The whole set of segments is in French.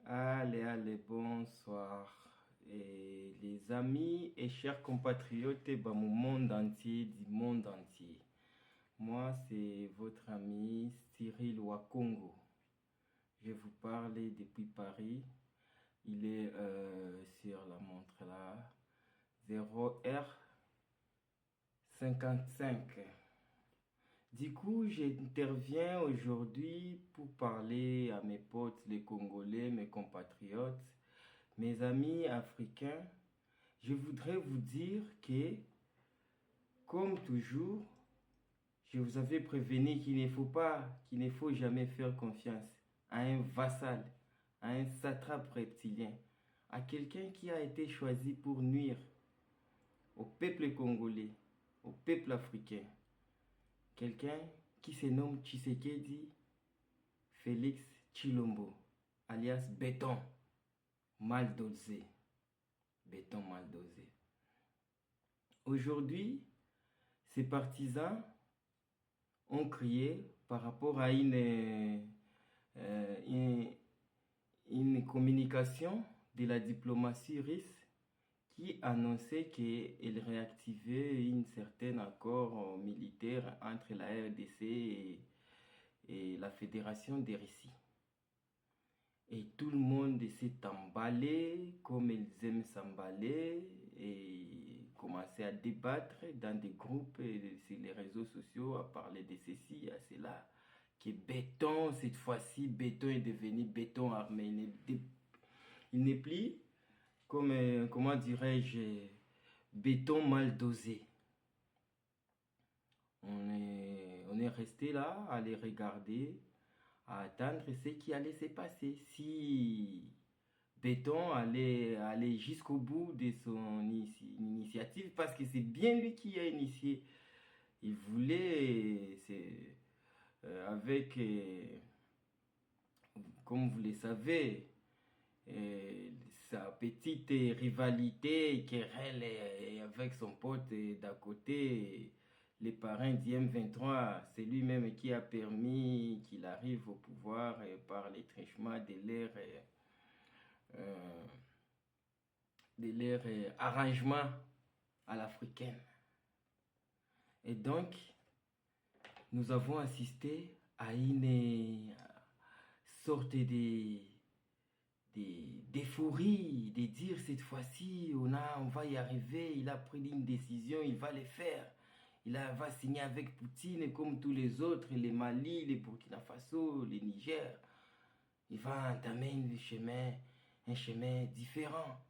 Allez, bonsoir. Et les amis et chers compatriotes du monde entier. Moi, c'est votre ami Cyril Wakongo. Je vous parle depuis Paris. Il est sur la montre là, 0h55. Du coup, j'interviens aujourd'hui pour parler à mes potes, les Congolais, mes compatriotes, mes amis africains. Je voudrais vous dire que, comme toujours, je vous avais prévenu qu'il ne faut jamais faire confiance à un vassal, à un satrape reptilien, à quelqu'un qui a été choisi pour nuire au peuple congolais, au peuple africain. Quelqu'un qui se nomme Tshisekedi Félix Tshilombo, alias Béton mal dosé. Béton mal dosé. Aujourd'hui, ses partisans ont crié par rapport à une communication de la diplomatie russe qui annonçait qu'elle réactivait un certain accord militaire entre la RDC et la Fédération de Russie. Et tout le monde s'est emballé comme ils aiment s'emballer et commencer à débattre dans des groupes et sur les réseaux sociaux, à parler de ceci, à cela. Que béton, cette fois-ci, béton est devenu béton armé. Il n'est plus, comme, comment dirais-je, béton mal dosé. On est resté là à les regarder, à attendre ce qui allait se passer. Si Béton allait jusqu'au bout de son initiative, parce que c'est bien lui qui a initié. Il voulait, avec, comme vous le savez, sa petite rivalité, querelle avec son pote d'à côté, les parrains d'IM23, c'est lui-même qui a permis qu'il arrive au pouvoir par les trichements euh, de leur arrangement à l'africaine. Et donc, nous avons assisté à une sorte d'euphorie, de dire cette fois-ci, on va y arriver, il a pris une décision, il va le faire. Va signer avec Poutine comme tous les autres, les Mali, les Burkina Faso, les Niger. Il va entamer un chemin différent.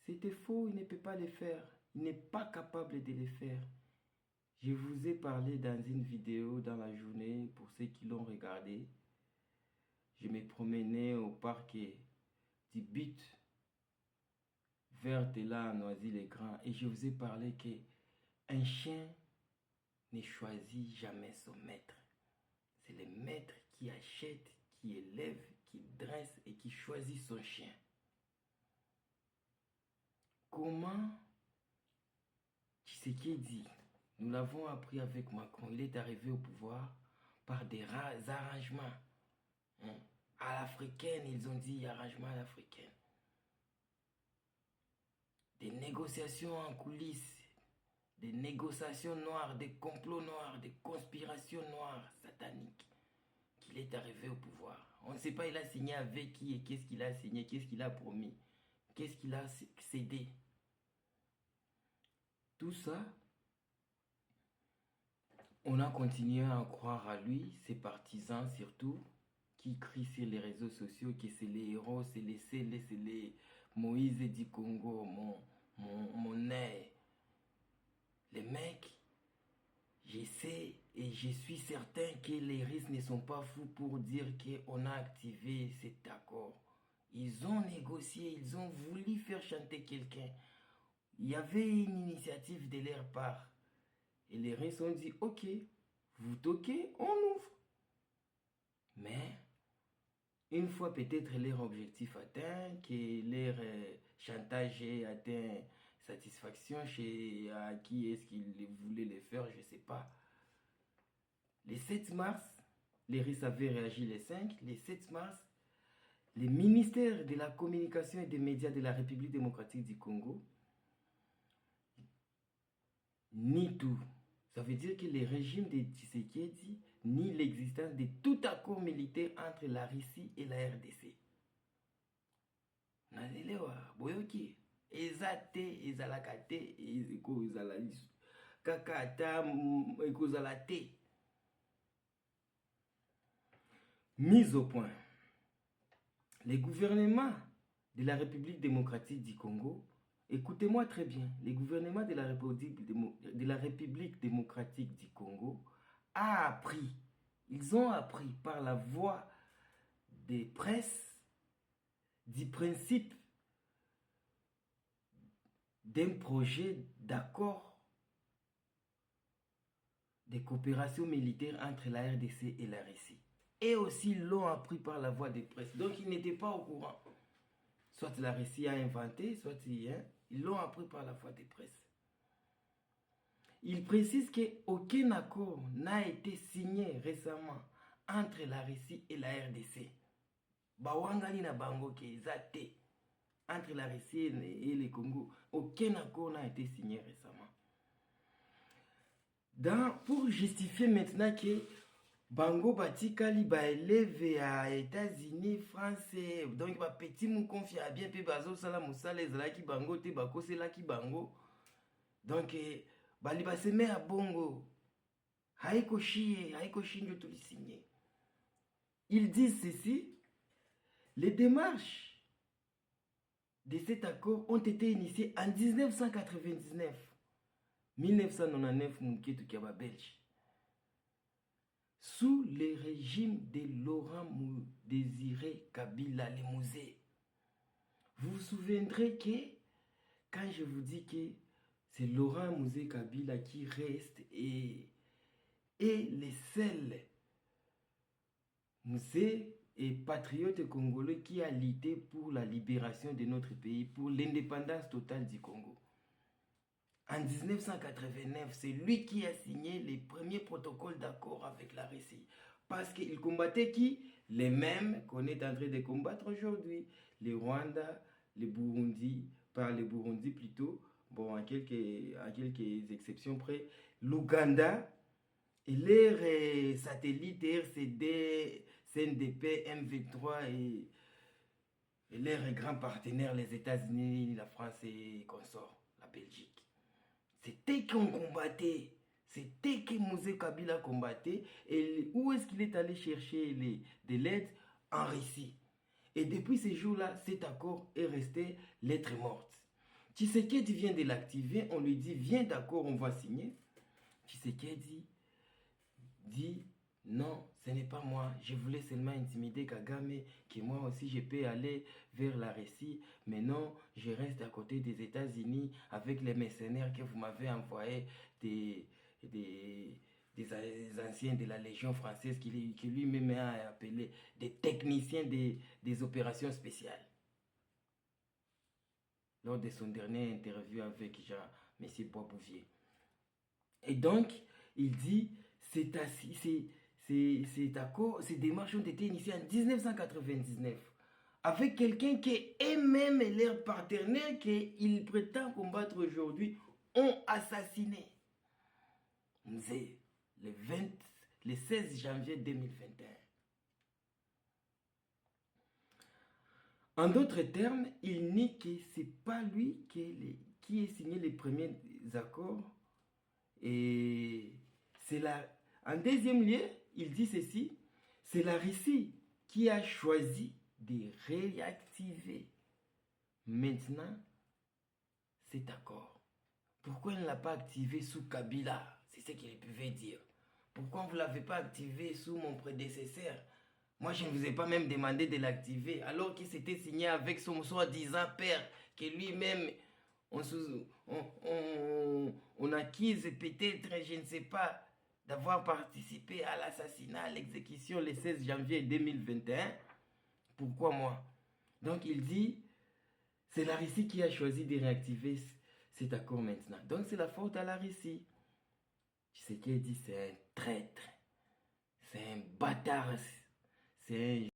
C'était faux, il ne peut pas le faire. Il n'est pas capable de le faire. Je vous ai parlé dans une vidéo dans la journée, pour ceux qui l'ont regardé. Je me promenais au parc du But, vert là à Noisy-le-Grand, et je vous ai parlé que un chien ne choisit jamais son maître. C'est le maître qui achète, qui élève, qui dresse et qui choisit son chien. Comment Tshisekedi, nous l'avons appris avec Macron, il est arrivé au pouvoir par des arrangements à l'africaine, ils ont dit arrangement à l'africaine. Des négociations en coulisses, des négociations noires, des complots noirs, des conspirations noires, sataniques, qu'il est arrivé au pouvoir. On ne sait pas il a signé avec qui et qu'est-ce qu'il a signé, qu'est-ce qu'il a promis, qu'est-ce qu'il a cédé. Tout ça, on a continué à en croire à lui, ses partisans surtout, qui crient sur les réseaux sociaux que c'est les héros, c'est les Moïse du Congo, mon nez. Les mecs, je sais et je suis certain que les Russes ne sont pas fous pour dire qu'on a activé cet accord. Ils ont négocié, ils ont voulu faire chanter quelqu'un. Il y avait une initiative de leur part. Et les Russes ont dit, ok, vous toquez, on ouvre. Mais, une fois peut-être leur objectif atteint, que leur chantage ait atteint satisfaction chez à qui est-ce qu'ils voulaient le faire, je ne sais pas. Le 7 mars, les Russes avaient réagi le 5, le 7 mars, le ministère de la Communication et des Médias de la République démocratique du Congo nie tout. Ça veut dire que le régime de Tshisekedi nie l'existence de tout accord militaire entre la Russie et la RDC. Naelewa boyoki eza te ezalaka te ekozala kaka ata ekozala te. Mise au point. Les gouvernements de la République démocratique du Congo, écoutez-moi très bien, les gouvernements de la République démocratique du Congo ils ont appris par la voie des presses du principe d'un projet d'accord de coopération militaire entre la RDC et la Russie. Et aussi l'ont appris par la voie des presses. Donc ils n'étaient pas au courant. Soit la Russie a inventé, soit ils l'ont appris par la voie des presses. Il précise qu'aucun accord n'a été signé récemment entre la Russie et la RDC. Bawangani na bango ke zate entre la Russie et le Congo, aucun accord n'a été signé récemment. Pour justifier maintenant que bango batikali ba élève à États-Unis, France, donc ba petit mou confia bien pe bazo sala musala ezalaki bango te bakoselaki bango. Donc bali baseme à bongo. Haiko shinjo tout signé. Ils disent ceci: les démarches de cet accord ont été initiées en 1999. 1999 Mouketu Kiaba Belge. Sous le régime de Laurent Désiré Kabila Limousin. Vous vous souviendrez que quand je vous dis que c'est Laurent Désiré Kabila qui reste et les seuls Moussé et patriote congolais qui a lutté pour la libération de notre pays, pour l'indépendance totale du Congo. En 1989, c'est lui qui a signé les premiers protocoles d'accord avec la Russie. Parce qu'il combattait qui? Les mêmes qu'on est en train de combattre aujourd'hui. Les Rwanda, les Burundi, par les Burundi plutôt, bon, à quelques exceptions près, l'Ouganda et leurs satellites RCD, CNDP, MV3 et leurs grands partenaires, les États-Unis, la France et consorts, la Belgique. C'était qu'on combattait. C'était que Moussé Kabila combattait. Et où est-ce qu'il est allé chercher de l'aide? En Russie. Et depuis ces jours-là, cet accord est resté lettre morte. Tshisekedi vient de l'activer. On lui dit, viens d'accord, on va signer. Tshisekedi dit, non, ce n'est pas moi. Je voulais seulement intimider Kagame, que moi aussi je peux aller vers la Russie. Mais non, je reste à côté des États-Unis avec les mercenaires que vous m'avez envoyés, des anciens de la Légion française qui lui-même a appelé des techniciens des opérations spéciales. Lors de son dernier interview avec M. Boisbouvier. Et donc, il dit, ces démarches ont été initiées en 1999 avec quelqu'un qui est même leur partenaire qu'il prétend combattre aujourd'hui ont assassiné. Le 16 janvier 2021. En d'autres termes, il nie que ce n'est pas lui qui a signé les premiers accords. Et c'est en deuxième lieu, il dit ceci, c'est la Russie qui a choisi de réactiver maintenant cet accord. Pourquoi il ne l'a pas activé sous Kabila? C'est ce qu'il pouvait dire. Pourquoi vous ne l'avez pas activé sous mon prédécesseur? Moi, je ne vous ai pas même demandé de l'activer, alors qu'il s'était signé avec son soi-disant père, que lui-même, on accuse peut-être, je ne sais pas, d'avoir participé à l'assassinat, à l'exécution le 16 janvier 2021. Pourquoi moi? Donc il dit, c'est la Russie qui a choisi de réactiver cet accord maintenant. Donc c'est la faute à la Russie. Tu sais qu'il dit, c'est un traître, c'est un bâtard, c'est un